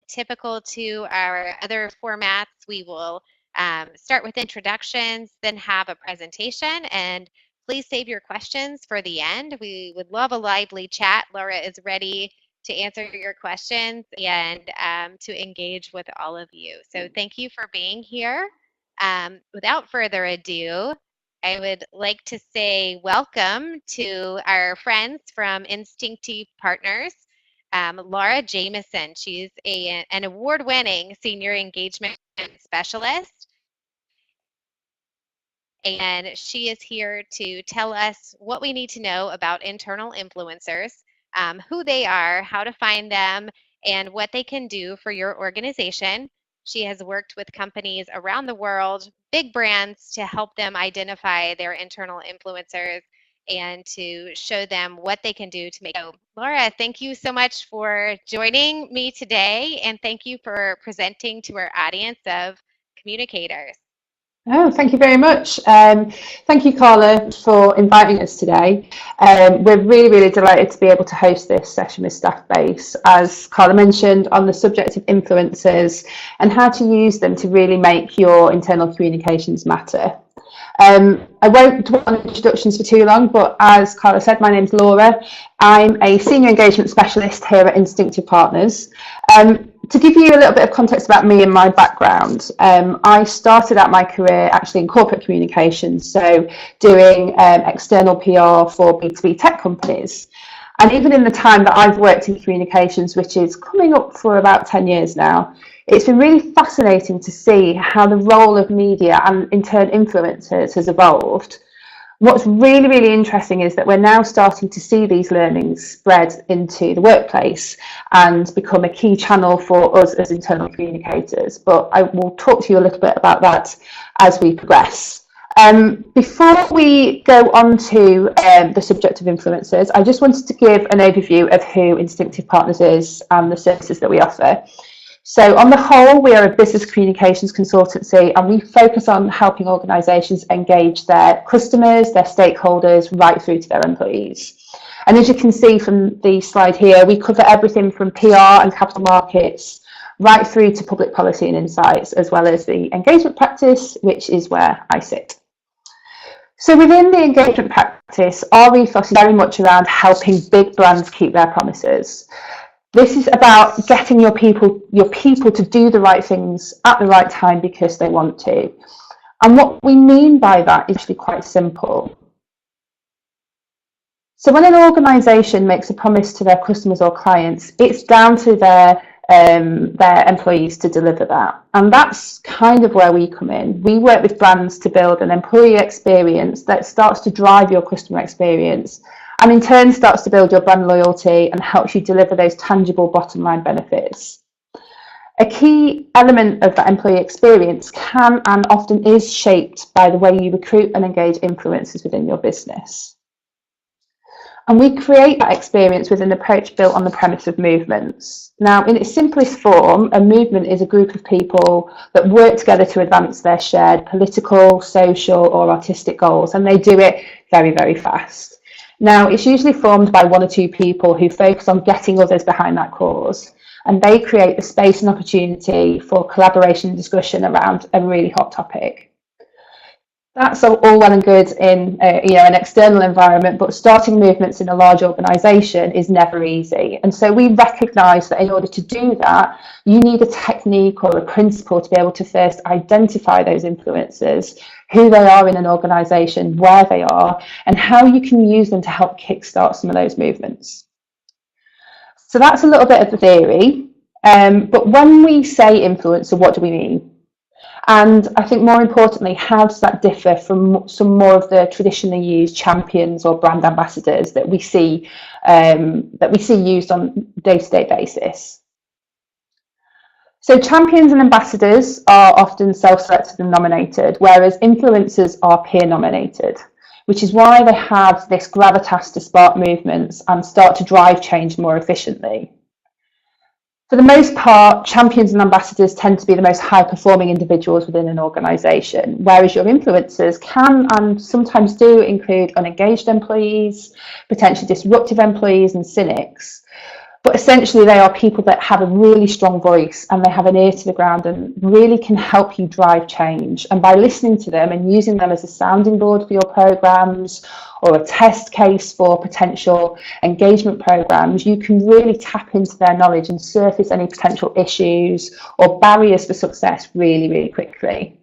Typical to our other formats, we will start with introductions, then have a presentation, and please save your questions for the end. We would love a lively chat. Laura is ready to answer your questions and to engage with all of you. So thank you for being here. Without further ado, I would like to say welcome to our friends from Instinctif Partners. Laura Jameson. She's an award-winning senior engagement specialist, and she is here to tell us what we need to know about internal influencers, who they are, how to find them, and what they can do for your organization. She has worked with companies around the world, big brands, to help them identify their internal influencers and to show them what they can do to make. So, Laura, thank you so much for joining me today, and thank you for presenting to our audience of communicators. Oh, thank you very much. Thank you, Carla, for inviting us today. We're really, really delighted to be able to host this session with Staffbase, as Carla mentioned, on the subject of influencers and how to use them to really make your internal communications matter. I won't dwell on introductions for too long, but as Carla said, my name's Laura. I'm a senior engagement specialist here at Instinctif Partners. To give you a little bit of context about me and my background, I started out my career actually in corporate communications, so doing external PR for B2B tech companies. And even in the time that I've worked in communications, which is coming up for about 10 years now, it's been really fascinating to see how the role of media and in turn influencers has evolved. What's really, really interesting is that we're now starting to see these learnings spread into the workplace and become a key channel for us as internal communicators. But I will talk to you a little bit about that as we progress. Before we go on to the subject of influencers, I just wanted to give an overview of who Instinctif Partners is and the services that we offer. So on the whole, we are a business communications consultancy, and we focus on helping organisations engage their customers, their stakeholders, right through to their employees. And as you can see from the slide here, we cover everything from PR and capital markets right through to public policy and insights, as well as the engagement practice, which is where I sit. So within the engagement practice, our ethos is very much around helping big brands keep their promises. This is about getting your people to do the right things at the right time because they want to. And what we mean by that is actually quite simple. So when an organisation makes a promise to their customers or clients, it's down to their employees to deliver that. And that's kind of where we come in. We work with brands to build an employee experience that starts to drive your customer experience, and in turn starts to build your brand loyalty and helps you deliver those tangible bottom line benefits. A key element of that employee experience can and often is shaped by the way you recruit and engage influencers within your business. And we create that experience with an approach built on the premise of movements. Now, in its simplest form, a movement is a group of people that work together to advance their shared political, social, or artistic goals, and they do it very, very fast. Now, it's usually formed by one or two people who focus on getting others behind that cause, and they create the space and opportunity for collaboration and discussion around a really hot topic. That's all well and good in an external environment, but starting movements in a large organisation is never easy. And so we recognise that in order to do that, you need a technique or a principle to be able to first identify those influencers, who they are in an organisation, where they are, and how you can use them to help kickstart some of those movements. So that's a little bit of the theory. But when we say influencer, what do we mean? And I think more importantly, how does that differ from some more of the traditionally used champions or brand ambassadors that we see used on a day-to-day basis? So champions and ambassadors are often self-selected and nominated, whereas influencers are peer nominated, which is why they have this gravitas to spark movements and start to drive change more efficiently. For the most part, champions and ambassadors tend to be the most high-performing individuals within an organisation, whereas your influencers can and sometimes do include unengaged employees, potentially disruptive employees and cynics. But essentially, they are people that have a really strong voice and they have an ear to the ground and really can help you drive change. And by listening to them and using them as a sounding board for your programs or a test case for potential engagement programs, you can really tap into their knowledge and surface any potential issues or barriers for success really, really quickly.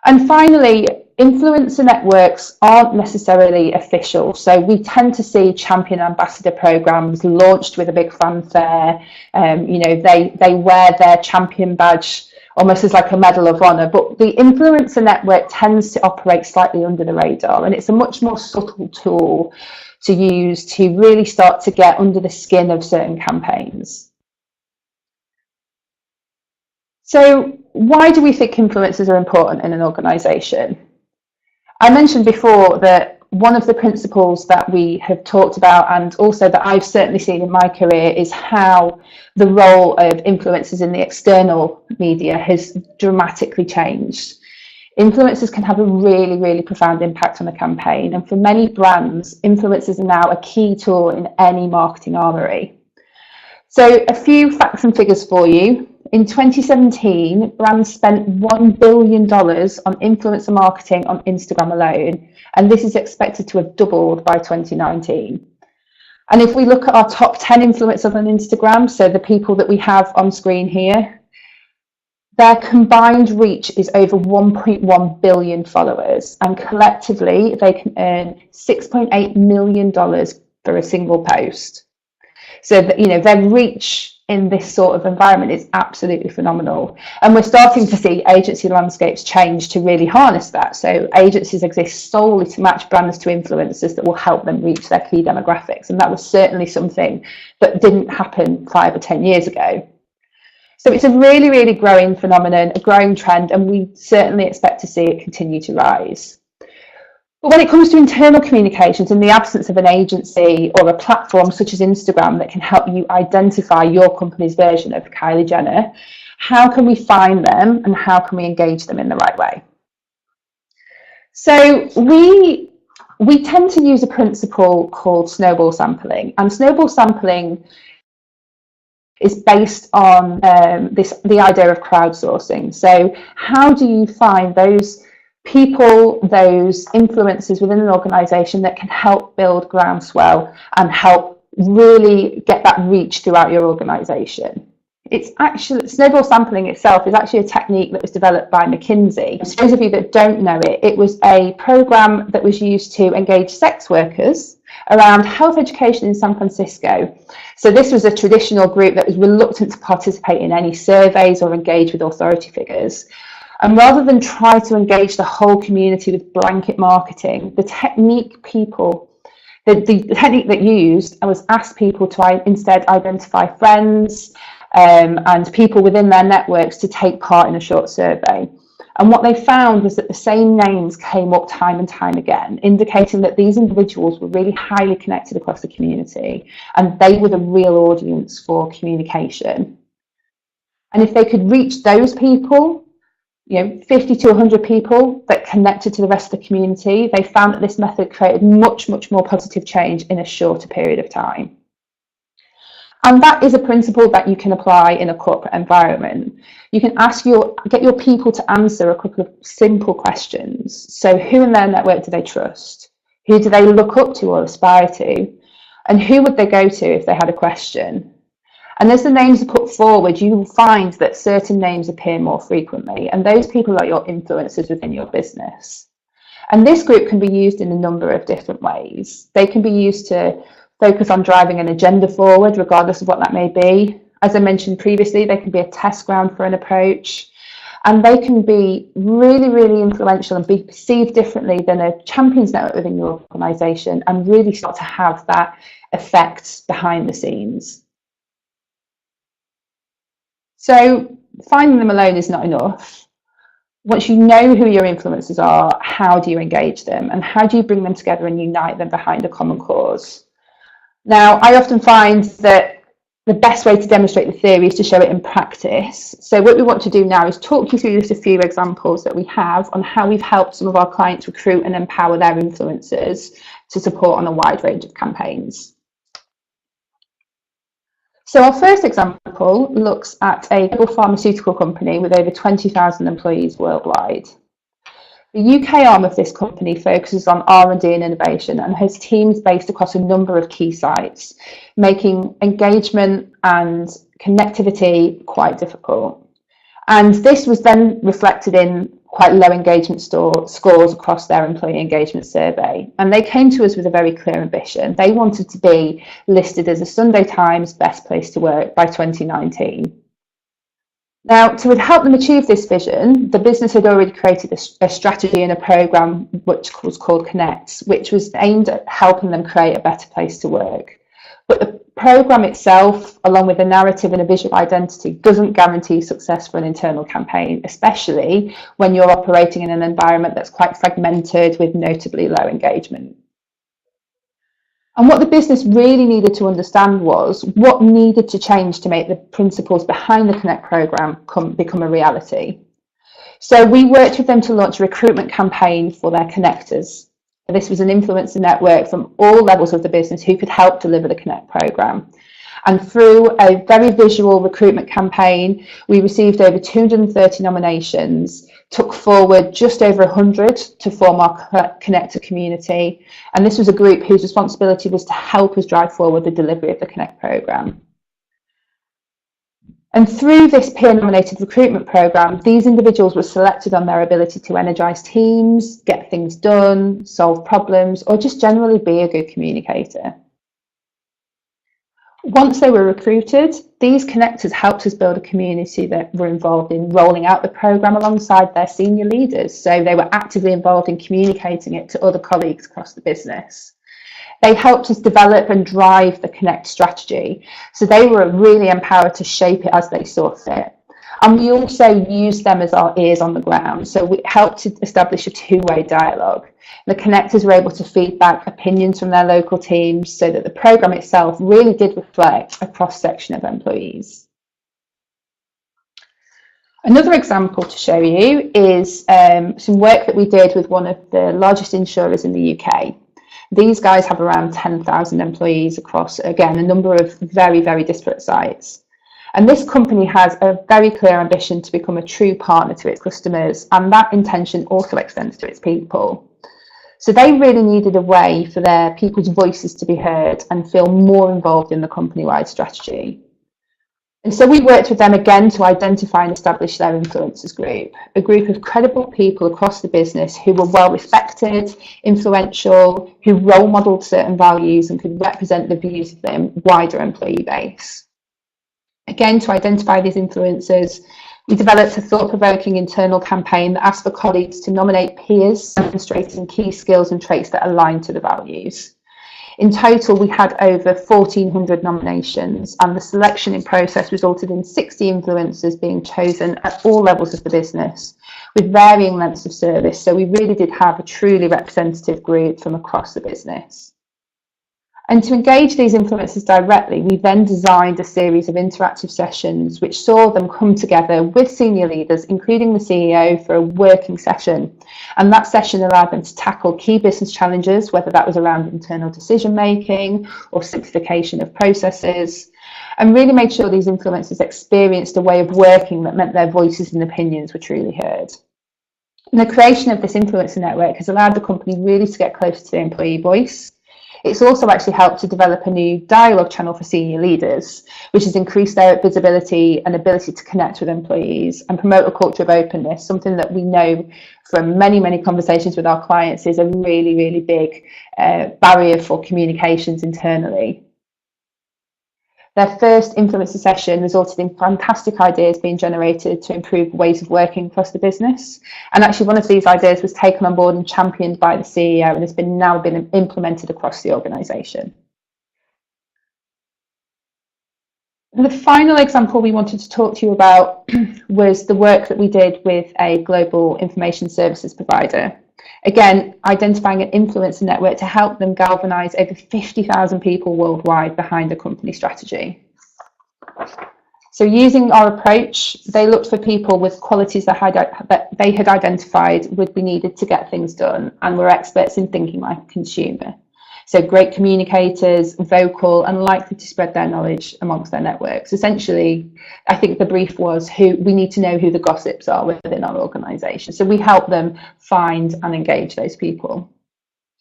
And finally, influencer networks aren't necessarily official. So we tend to see champion ambassador programs launched with a big fanfare. They wear their champion badge almost as like a medal of honor, but the influencer network tends to operate slightly under the radar, and it's a much more subtle tool to use to really start to get under the skin of certain campaigns. So why do we think influencers are important in an organization? I mentioned before that one of the principles that we have talked about, and also that I've certainly seen in my career, is how the role of influencers in the external media has dramatically changed. Influencers can have a really, really profound impact on a campaign, and for many brands, influencers are now a key tool in any marketing armory. So a few facts and figures for you. In 2017, brands spent $1 billion on influencer marketing on Instagram alone, and this is expected to have doubled by 2019. And if we look at our top 10 influencers on Instagram, so the people that we have on screen here, their combined reach is over 1.1 billion followers, and collectively they can earn $6.8 million for a single post. So that, their reach in this sort of environment is absolutely phenomenal. And we're starting to see agency landscapes change to really harness that. So agencies exist solely to match brands to influencers that will help them reach their key demographics. And that was certainly something that didn't happen 5 or 10 years ago. So it's a really, really growing phenomenon, a growing trend, and we certainly expect to see it continue to rise. But when it comes to internal communications, in the absence of an agency or a platform such as Instagram that can help you identify your company's version of Kylie Jenner, how can we find them and how can we engage them in the right way? So we tend to use a principle called snowball sampling, and snowball sampling is based on the idea of crowdsourcing. So how do you find those people, those influencers within an organization that can help build groundswell and help really get that reach throughout your organization? It's actually, snowball sampling itself is actually a technique that was developed by McKinsey. For those of you that don't know it, it was a program that was used to engage sex workers around health education in San Francisco. So this was a traditional group that was reluctant to participate in any surveys or engage with authority figures. And rather than try to engage the whole community with blanket marketing, the technique that used was ask people to instead identify friends and people within their networks to take part in a short survey. And what they found was that the same names came up time and time again, indicating that these individuals were really highly connected across the community and they were the real audience for communication. And if they could reach those people, 50 to 100 people that connected to the rest of the community, they found that this method created much, much more positive change in a shorter period of time. And that is a principle that you can apply in a corporate environment. You can get your people to answer a couple of simple questions. So who in their network do they trust? Who do they look up to or aspire to? And who would they go to if they had a question? And as the names are put forward, you will find that certain names appear more frequently, and those people are your influencers within your business. And this group can be used in a number of different ways. They can be used to focus on driving an agenda forward, regardless of what that may be. As I mentioned previously, they can be a test ground for an approach, and they can be really, really influential and be perceived differently than a champions network within your organisation, and really start to have that effect behind the scenes. So finding them alone is not enough. Once you know who your influencers are, how do you engage them and how do you bring them together and unite them behind a common cause? Now, I often find that the best way to demonstrate the theory is to show it in practice. So what we want to do now is talk you through just a few examples that we have on how we've helped some of our clients recruit and empower their influencers to support on a wide range of campaigns. So our first example looks at a global pharmaceutical company with over 20,000 employees worldwide. The UK arm of this company focuses on R&D and innovation and has teams based across a number of key sites, making engagement and connectivity quite difficult. And this was then reflected in quite low engagement scores across their employee engagement survey. And they came to us with a very clear ambition. They wanted to be listed as a Sunday Times best place to work by 2019. Now, to help them achieve this vision, the business had already created a strategy and a programme which was called Connect, which was aimed at helping them create a better place to work. But the programme itself, along with a narrative and a visual identity, doesn't guarantee success for an internal campaign, especially when you're operating in an environment that's quite fragmented with notably low engagement. And what the business really needed to understand was what needed to change to make the principles behind the Connect programme become a reality. So we worked with them to launch a recruitment campaign for their connectors. This was an influencer network from all levels of the business who could help deliver the Connect programme. And through a very visual recruitment campaign, we received over 230 nominations, took forward just over 100 to form our connector community. And this was a group whose responsibility was to help us drive forward the delivery of the Connect programme. And through this peer-nominated recruitment programme, these individuals were selected on their ability to energise teams, get things done, solve problems, or just generally be a good communicator. Once they were recruited, these connectors helped us build a community that were involved in rolling out the programme alongside their senior leaders. So they were actively involved in communicating it to other colleagues across the business. They helped us develop and drive the Connect strategy. So they were really empowered to shape it as they saw fit. And we also used them as our ears on the ground. So we helped to establish a two-way dialogue. The connectors were able to feed back opinions from their local teams so that the programme itself really did reflect a cross-section of employees. Another example to show you is some work that we did with one of the largest insurers in the UK. These guys have around 10,000 employees across, again, a number of very, very disparate sites. And this company has a very clear ambition to become a true partner to its customers, and that intention also extends to its people. So they really needed a way for their people's voices to be heard and feel more involved in the company-wide strategy. And so we worked with them again to identify and establish their influencers group, a group of credible people across the business who were well respected, influential, who role modelled certain values and could represent the views of their wider employee base. Again, to identify these influencers, we developed a thought-provoking internal campaign that asked for colleagues to nominate peers demonstrating key skills and traits that align to the values. In total, we had over 1,400 nominations, and the selection process resulted in 60 influencers being chosen at all levels of the business, with varying lengths of service. So we really did have a truly representative group from across the business. And to engage these influencers directly, we then designed a series of interactive sessions which saw them come together with senior leaders, including the CEO, for a working session. And that session allowed them to tackle key business challenges, whether that was around internal decision making or simplification of processes, and really made sure these influencers experienced a way of working that meant their voices and opinions were truly heard. And the creation of this influencer network has allowed the company really to get closer to the employee voice. It's also actually helped to develop a new dialogue channel for senior leaders, which has increased their visibility and ability to connect with employees and promote a culture of openness, something that we know from many, many conversations with our clients is a really, really big barrier for communications internally. Their first influencer session resulted in fantastic ideas being generated to improve ways of working across the business. And actually one of these ideas was taken on board and championed by the CEO and has now been implemented across the organisation. The final example we wanted to talk to you about was the work that we did with a global information services provider. Again, identifying an influencer network to help them galvanise over 50,000 people worldwide behind the company strategy. So using our approach, they looked for people with qualities that they had identified would be needed to get things done and were experts in thinking like a consumer. So great communicators, vocal, and likely to spread their knowledge amongst their networks. Essentially, I think the brief was we need to know who the gossips are within our organisation. So we help them find and engage those people.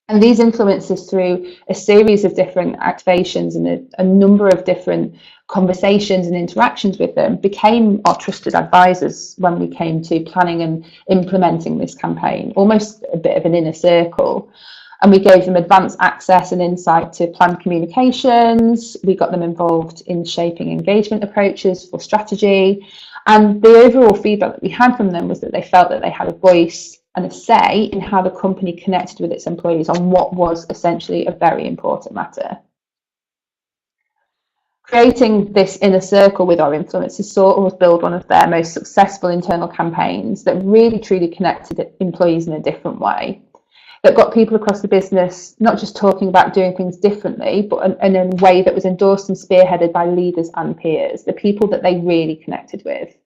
And these influencers, through a series of different activations and a number of different conversations and interactions with them, became our trusted advisors when we came to planning and implementing this campaign, almost a bit of an inner circle. And we gave them advanced access and insight to planned communications. We got them involved in shaping engagement approaches for strategy. And the overall feedback that we had from them was that they felt that they had a voice and a say in how the company connected with its employees on what was essentially a very important matter. Creating this inner circle with our influencers saw us build one of their most successful internal campaigns that really truly connected employees in a different way, that got people across the business not just talking about doing things differently, but in a way that was endorsed and spearheaded by leaders and peers, the people that they really connected with.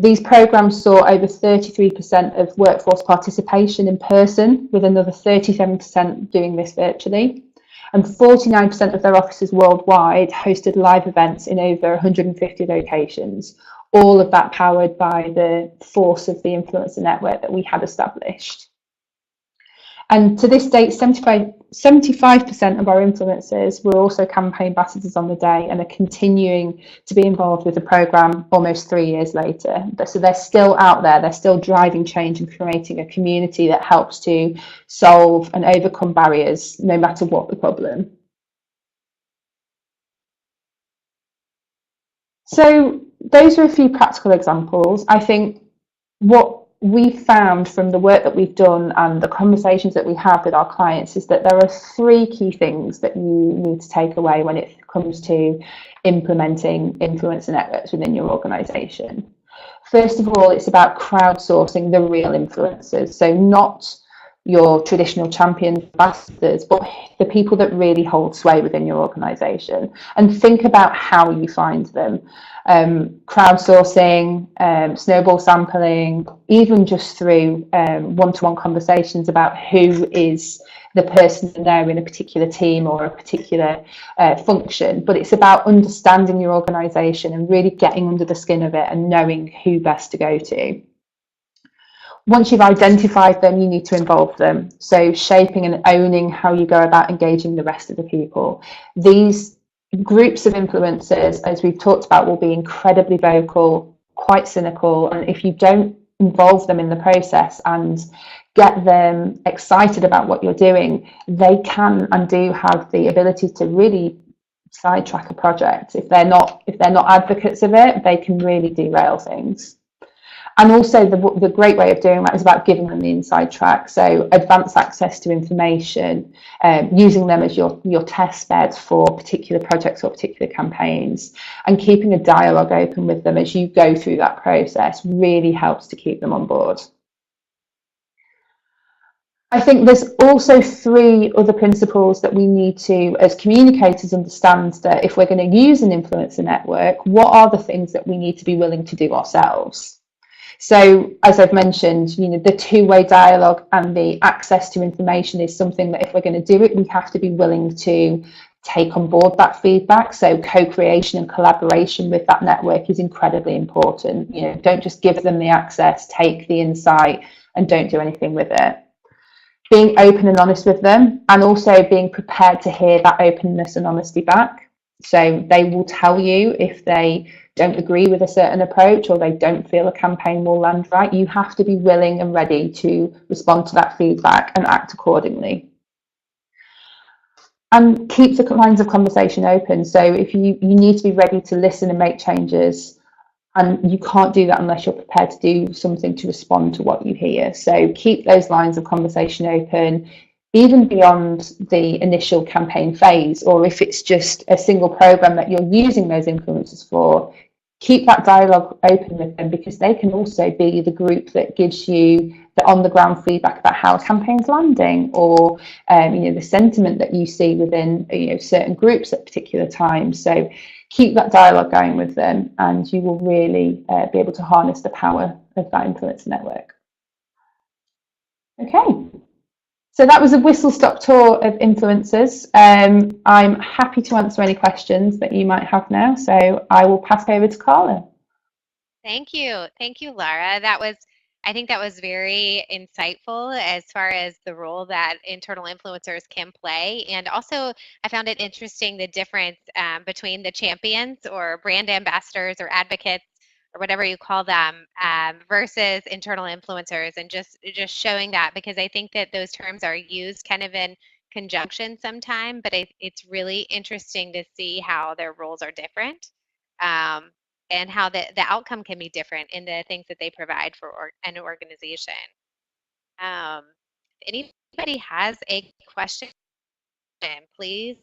These programs saw over 33% of workforce participation in person, with another 37% doing this virtually. And 49% of their offices worldwide hosted live events in over 150 locations, all of that powered by the force of the influencer network that we had established. And to this date, 75% of our influencers were also campaign ambassadors on the day and are continuing to be involved with the programme almost 3 years later. So they're still out there, they're still driving change and creating a community that helps to solve and overcome barriers, no matter what the problem. So those are a few practical examples. I think what we found from the work that we've done and the conversations that we have with our clients is that there are 3 key things that you need to take away when it comes to implementing influencer networks within your organisation. First of all, it's about crowdsourcing the real influencers, so not your traditional champion ambassadors, but the people that really hold sway within your organisation, and think about how you find them. Crowdsourcing, snowball sampling, even just through one-to-one conversations about who is the person there in a particular team or a particular function. But it's about understanding your organisation and really getting under the skin of it and knowing who best to go to. Once you've identified them, you need to involve them. So shaping and owning how you go about engaging the rest of the people. These groups of influencers, as we've talked about, will be incredibly vocal, quite cynical, and if you don't involve them in the process and get them excited about what you're doing, they can and do have the ability to really sidetrack a project. If they're not advocates of it, they can really derail things. And also the great way of doing that is about giving them the inside track. So advanced access to information, using them as your test beds for particular projects or particular campaigns, and keeping a dialogue open with them as you go through that process really helps to keep them on board. I think there's also 3 other principles that we need to, as communicators, understand, that if we're going to use an influencer network, what are the things that we need to be willing to do ourselves? So, as I've mentioned, the 2-way dialogue and the access to information is something that if we're going to do it, we have to be willing to take on board that feedback. So co-creation and collaboration with that network is incredibly important. Don't just give them the access, take the insight and don't do anything with it. Being open and honest with them, and also being prepared to hear that openness and honesty back. So they will tell you if they don't agree with a certain approach or they don't feel a campaign will land right. You have to be willing and ready to respond to that feedback and act accordingly. And keep the lines of conversation open. So if you need to be ready to listen and make changes, and you can't do that unless you're prepared to do something to respond to what you hear. So keep those lines of conversation open, even beyond the initial campaign phase, or if it's just a single program that you're using those influencers for, keep that dialogue open with them, because they can also be the group that gives you the on-the-ground feedback about how a campaign's landing, or the sentiment that you see within certain groups at particular times. So keep that dialogue going with them, and you will really be able to harness the power of that influencer network. Okay. So that was a whistle-stop tour of influencers. I'm happy to answer any questions that you might have now, so I will pass over to Carla. Thank you. Thank you, Lara. I think that was very insightful as far as the role that internal influencers can play. And also, I found it interesting the difference between the champions or brand ambassadors or advocates or whatever you call them versus internal influencers, and just showing that, because I think that those terms are used kind of in conjunction sometime, but it's really interesting to see how their roles are different. Um, and how the outcome can be different in the things that they provide for an organization. If anybody has a question, please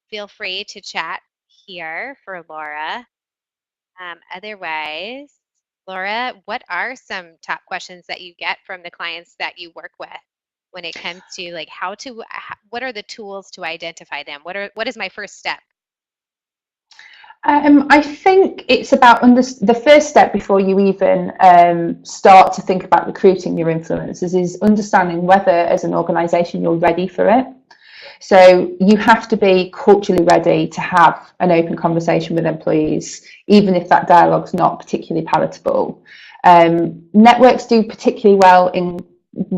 feel free to chat here for Laura. Otherwise, Laura, what are some top questions that you get from the clients that you work with when it comes to like what are the tools to identify them? What is my first step? I think it's about the first step before you even start to think about recruiting your influencers is understanding whether, as an organisation, you're ready for it. So you have to be culturally ready to have an open conversation with employees, even if that dialogue's not particularly palatable. Networks do particularly well in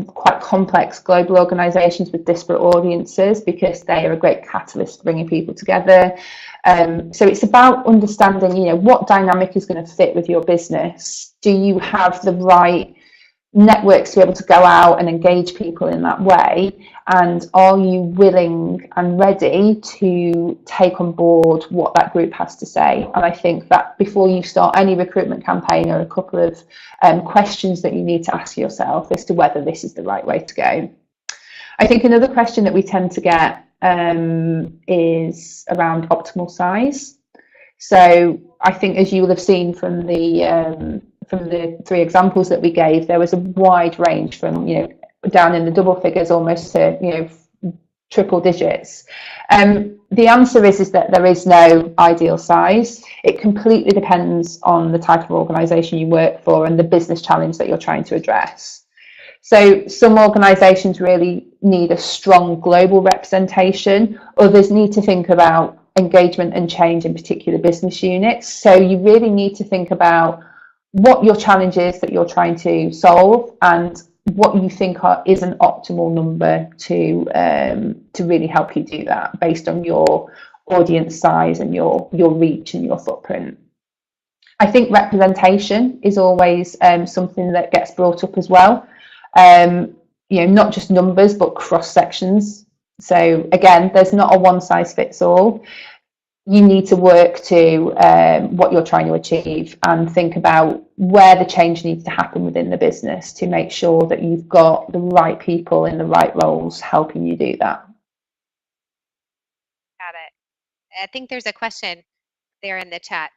quite complex global organisations with disparate audiences because they are a great catalyst for bringing people together. So it's about understanding, what dynamic is going to fit with your business. Do you have the right networks to be able to go out and engage people in that way? And are you willing and ready to take on board what that group has to say? And I think that before you start any recruitment campaign, are a couple of questions that you need to ask yourself as to whether this is the right way to go. I think another question that we tend to get is around optimal size. So I think, as you will have seen from the 3 examples that we gave, there was a wide range from down in the double figures almost to triple digits. The answer is that there is no ideal size. It completely depends on the type of organisation you work for and the business challenge that you're trying to address. So some organisations really need a strong global representation. Others need to think about engagement and change in particular business units. So you really need to think about what your challenge is that you're trying to solve and what you think is an optimal number to really help you do that based on your audience size and your reach and your footprint. I think representation is always something that gets brought up as well. Not just numbers, but cross sections. So again, there's not a one size fits all. You need to work to what you're trying to achieve and think about where the change needs to happen within the business to make sure that you've got the right people in the right roles helping you do that. Got it. I think there's a question there in the chat,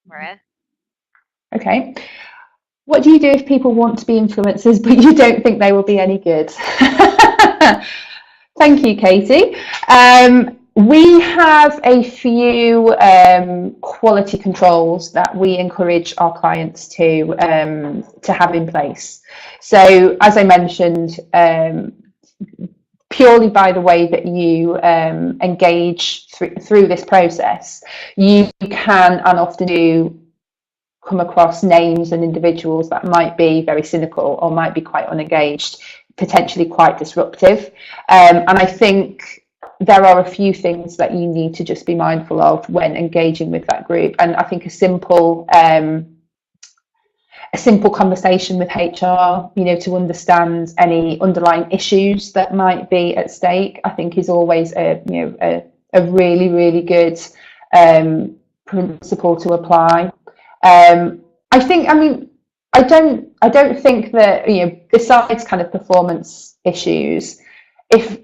Laura. Okay. What do you do if people want to be influencers but you don't think they will be any good? Thank you, Katie. We have a few quality controls that we encourage our clients to have in place. So, as I mentioned, purely by the way that you engage through this process, you can and often do come across names and individuals that might be very cynical or might be quite unengaged, potentially quite disruptive. And I think there are a few things that you need to just be mindful of when engaging with that group. And I think a simple conversation with HR, to understand any underlying issues that might be at stake, I think is always a really, really good principle to apply. I don't think that, besides kind of performance issues, if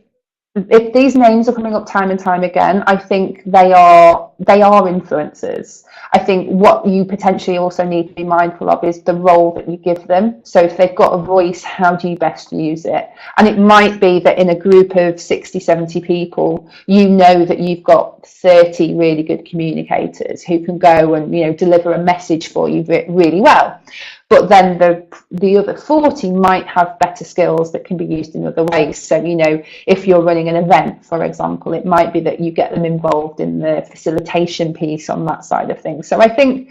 these names are coming up time and time again, I think they are they are influencers. I think what you potentially also need to be mindful of is the role that you give them. So if they've got a voice, how do you best use it? And it might be that in a group of 60, 70 people, you know that you've got 30 really good communicators who can go and, you know, deliver a message for you really well. But then the other 40 might have better skills that can be used in other ways. So, you know, if you're running an event, for example, it might be that you get them involved in the facilitation piece on that side of things. So I think,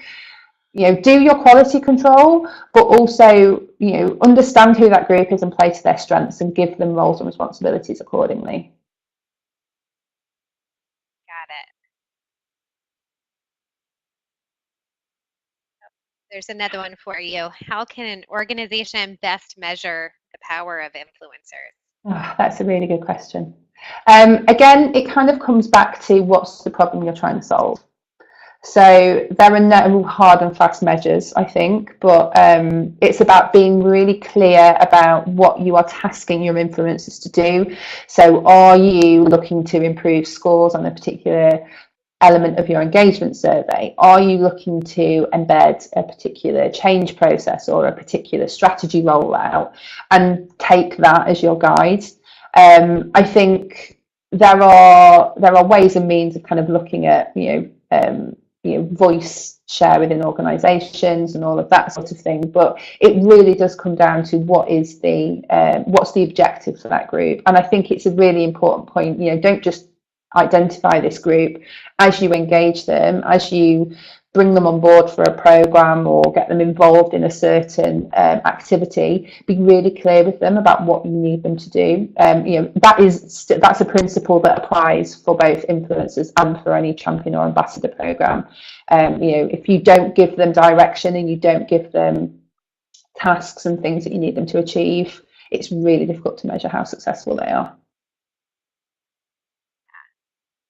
you know, do your quality control, but also, you know, understand who that group is and play to their strengths and give them roles and responsibilities accordingly. Got it. There's another one for you. How can an organization best measure the power of influencers? Oh, that's a really good question. Again, it kind of comes back to what's the problem you're trying to solve. So there are no hard and fast measures, I think, but it's about being really clear about what you are tasking your influencers to do. So are you looking to improve scores on a particular element of your engagement survey? Are you looking to embed a particular change process or a particular strategy rollout and take that as your guide? I think there are ways and means of kind of looking at voice share within organisations and all of that sort of thing, but it really does come down to what's the objective for that group. And I think it's a really important point. You know, don't just identify this group. As you engage them, as you bring them on board for a program or get them involved in a certain activity, be really clear with them about what you need them to do. You know, that's a principle that applies for both influencers and for any champion or ambassador program. You know, if you don't give them direction and you don't give them tasks and things that you need them to achieve, it's really difficult to measure how successful they are.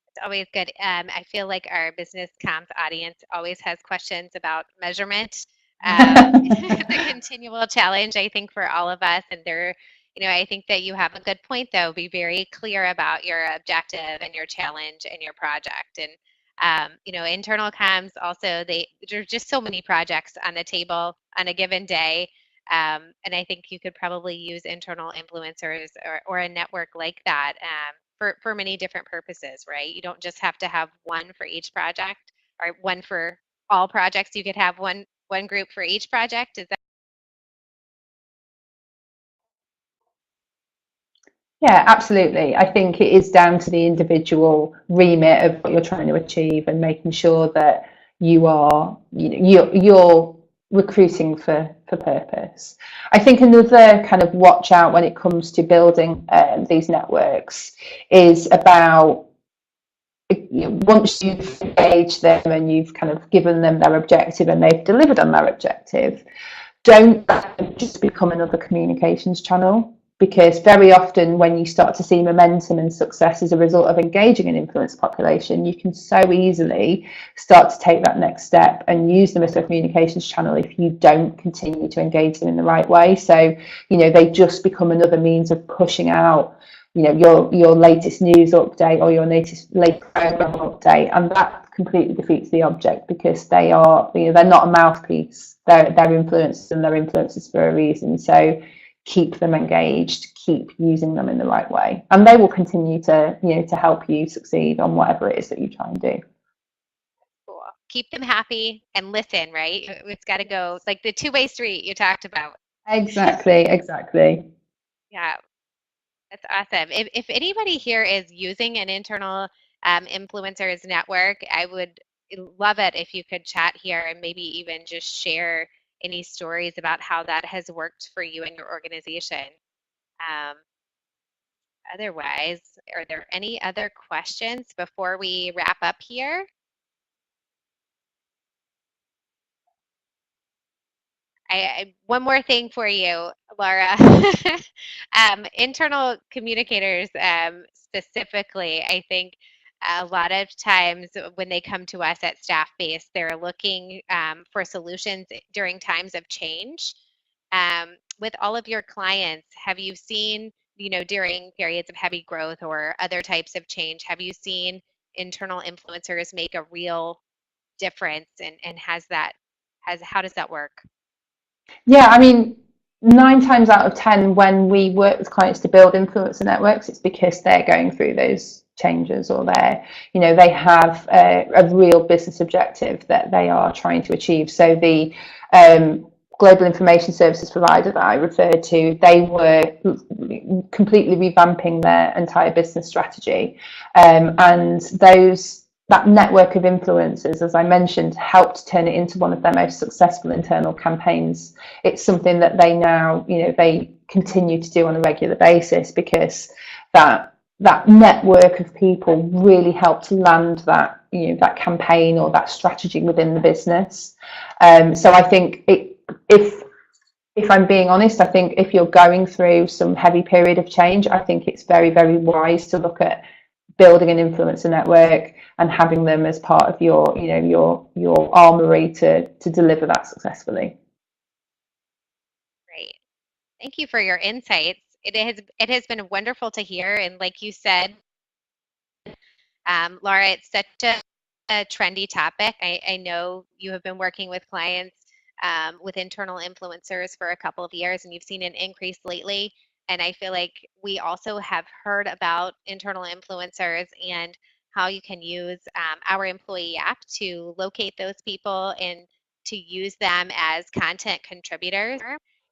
It's always good. I feel like our business comms audience always has questions about measurement. It's a continual challenge, I think, for all of us. And I think that you have a good point, though. Be very clear about your objective and your challenge and your project. And, internal comms also, there's just so many projects on the table on a given day. And I think you could probably use internal influencers or a network like that for many different purposes, right? You don't just have to have one for each project or one for all projects. You could have one group for each project. Is that? Yeah, absolutely. I think it is down to the individual remit of what you're trying to achieve and making sure that you are, you're recruiting for purpose. I think another kind of watch out when it comes to building these networks is about once you've engaged them and you've kind of given them their objective and they've delivered on their objective, don't just become another communications channel, because very often when you start to see momentum and success as a result of engaging an influence population, you can so easily start to take that next step and use them as a communications channel if you don't continue to engage them in the right way. So, they just become another means of pushing out your latest news update or your latest program update, and that completely defeats the object, because they're not a mouthpiece. They're influencers, and they're influencers for a reason. So keep them engaged, keep using them in the right way, and they will continue to help you succeed on whatever it is that you try and do. Cool. Keep them happy and listen, right? It's got to go like the two-way street you talked about. Exactly. Yeah. That's awesome. If anybody here is using an internal influencers network, I would love it if you could chat here and maybe even just share any stories about how that has worked for you and your organization. Um, Otherwise, are there any other questions before we wrap up here? One more thing for you, Laura. Internal communicators specifically, I think a lot of times when they come to us at Staffbase, they're looking for solutions during times of change. With all of your clients, have you seen, during periods of heavy growth or other types of change, have you seen internal influencers make a real difference, and how does that work? Yeah, I mean, 9 times out of 10, when we work with clients to build influencer networks, it's because they're going through those changes, or they have a real business objective that they are trying to achieve. So the global information services provider that I referred to, they were completely revamping their entire business strategy, and that network of influencers, as I mentioned, helped turn it into one of their most successful internal campaigns. It's something that they now, they continue to do on a regular basis, because that network of people really helped land that, that campaign or that strategy within the business. So I think if I'm being honest, I think if you're going through some heavy period of change, I think it's very, very wise to look at building an influencer network and having them as part of your armory to deliver that successfully. Great. Thank you for your insights. It has been wonderful to hear, and like you said, Laura, it's such a trendy topic. I know you have been working with clients with internal influencers for a couple of years, and you've seen an increase lately. And I feel like we also have heard about internal influencers and how you can use our employee app to locate those people and to use them as content contributors.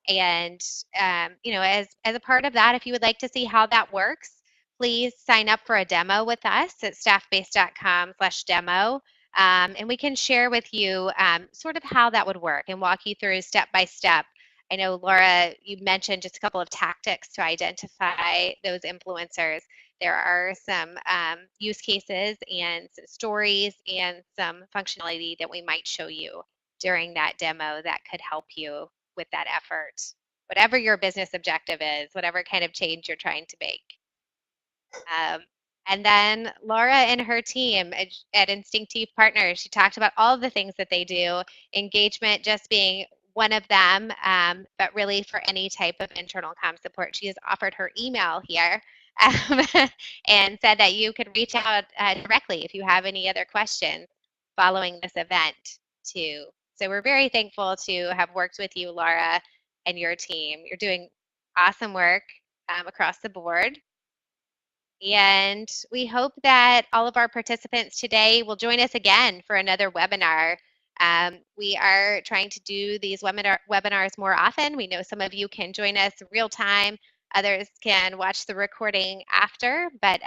And as a part of that, if you would like to see how that works, please sign up for a demo with us at staffbase.com/demo. And we can share with you sort of how that would work and walk you through step by step. I know, Laura, you mentioned just a couple of tactics to identify those influencers. There are some use cases and some stories and some functionality that we might show you during that demo that could help you with that effort, whatever your business objective is, whatever kind of change you're trying to make. And then Laura and her team at Instinctif Partners, she talked about all of the things that they do, engagement just being one of them, but really for any type of internal comm support. She has offered her email here and said that you could reach out directly if you have any other questions following this event too. So we're very thankful to have worked with you, Laura, and your team. You're doing awesome work across the board. And we hope that all of our participants today will join us again for another webinar. We are trying to do these webinars more often. We know some of you can join us real time. Others can watch the recording after. But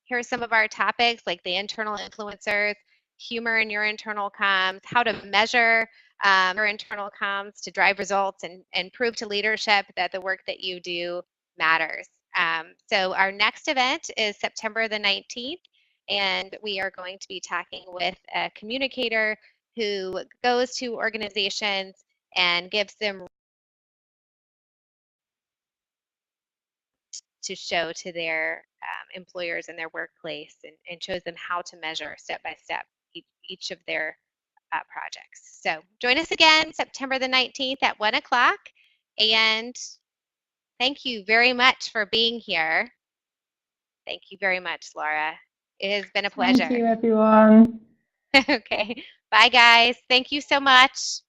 here are some of our topics, like the internal influencers, humor in your internal comms, how to measure your internal comms to drive results and prove to leadership that the work that you do matters. So our next event is September the 19th, and we are going to be talking with a communicator who goes to organizations and gives them to show to their employers in their workplace, and shows them how to measure step by step each of their projects. So join us again September the 19th at 1 o'clock, and thank you very much for being here. Thank you very much, Laura. It has been a pleasure. Thank you, everyone. Okay. Bye, guys. Thank you so much.